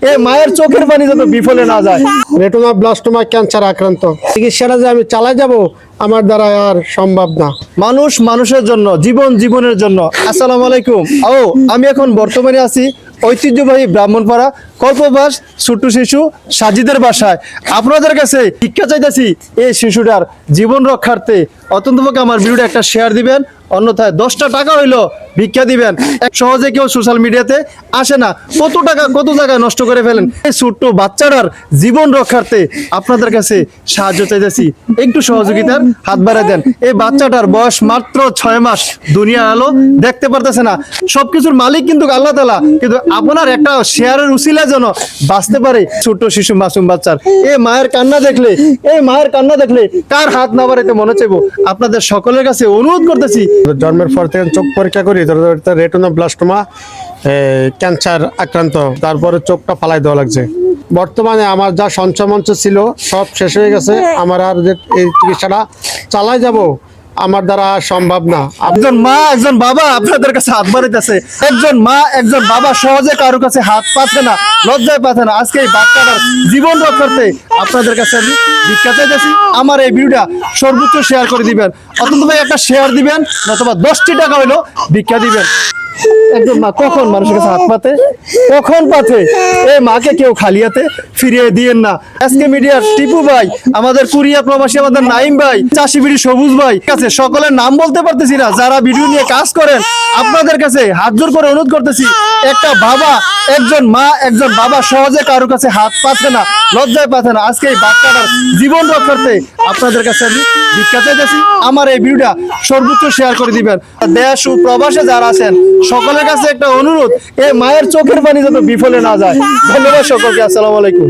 এই মায়ের চোখের পানি যাতে বিফলে না যায়। রেটিনা ব্লাস্টোমা ক্যান্সার আক্রান্ত, চিকিৎসাটা যে আমি চালাই যাব আমার দ্বারা আর সম্ভব না। মানুষ মানুষের জন্য, জীবন জীবনের জন্য। আসসালামু আলাইকুম। আমি এখন বর্তমানে আছি ঐতিহ্যবাহী ব্রাহ্মণপাড়া কল্পবাস ছোট্ট শিশু সাজিদের বাসায়। আপনাদের কাছে ভিক্ষা চাইতেছি এই শিশুটার জীবন রক্ষার্থে। অত্যন্ত আমার ভিডিওটা একটা শেয়ার দিবেন, অন্যথায় 10টা টাকা হইলো ভিক্ষা দিবেন। এক সহজে কেউ সোশ্যাল মিডিয়াতে আসে না, কত টাকা কত জায়গায় নষ্ট করে ফেলেন। এই ছোট্ট বাচ্চাটার জীবন রক্ষার্থে আপনাদের কাছে সাহায্য চাইতেছি, একটু সহযোগিতার হাত বাড়ায় দেন। এই বাচ্চাটার বয়স মাত্র 6 মাস, দুনিয়া আলো দেখতে পারতেছে না। সবকিছুর মালিক কিন্তু আল্লাহ তাআলা, কিন্তু আপনার একটা শেয়ারের উসিলা যেন বাঁচতে পারে ছোট্ট শিশু মাসুম বাচ্চার। এই মায়ের কান্না দেখলে, কার হাত না বাড়াইতে মনে চাইবো। আপনাদের সকলের কাছে অনুরোধ করতেছি, জন্মের পর থেকে চোখ পরীক্ষা করি, রেটিনা ব্লাস্টোমা ক্যান্সার আক্রান্ত, তারপরে চোখটা ফালাই দেওয়া লাগছে। বর্তমানে আমার যা সঞ্চয় মঞ্চ ছিল সব শেষ হয়ে গেছে। আমার আর যে এই চিকিৎসাটা চালাই যাব আমার দ্বারা সম্ভব না। একজন মা একজন বাবা আপনাদের কাছে হাত বাড়াইতেছে। একজন মা একজন বাবা সহজে কারোর কাছে হাত পাচ্ছে না, লজ্জায় পাচ্ছে না। আজকে এই বাচ্চাটার জীবন রক্ষার্থে আপনাদের কাছে আমি ভিক্ষা চাইতেছি। আমার এই ভিডিওটা সর্বোচ্চ শেয়ার করে দিবেন, অত্যন্ত একটা শেয়ার দিবেন, অথবা 10টি টাকা হইলো ভিক্ষা দিবেন। একজন মা কখন মানুষের কাছে হাত পাতে, কখন পাতে। এই মাকে কেউ খালি হাতে ফিরিয়ে দিয়েন না। আজকে মিডিয়ার টিপু ভাই, আমাদের কুরিয়া প্রবাসী আমাদের নাইম ভাই, চাষি বিড়ি সবুজ ভাই কাছে সকলের নাম বলতে পারতেছি না, যারা ভিডিও নিয়ে কাজ করেন, আপনাদের কাছে হাত জোর করে অনুরোধ করতেছি। একটা বাবা একজন মা একজন বাবা সহজে কারোর কাছে হাত পাচ্ছে না, লজ্জায় পাচ্ছে না। আজকে এই বাচ্চাটার জীবন রক্ষার্থে আপনাদের কাছে আমি ভিক্ষা চাইতেছি। আমার এই ভিডিওটা সর্বোচ্চ শেয়ার করে দিবেন। দেশ ও প্রবাসে যারা আছেন সকলের কাছে একটা অনুরোধ, এই মায়ের চোখের পানি যাতে বিফলে না যায়। ধন্যবাদ সকলকে। আসসালামু আলাইকুম।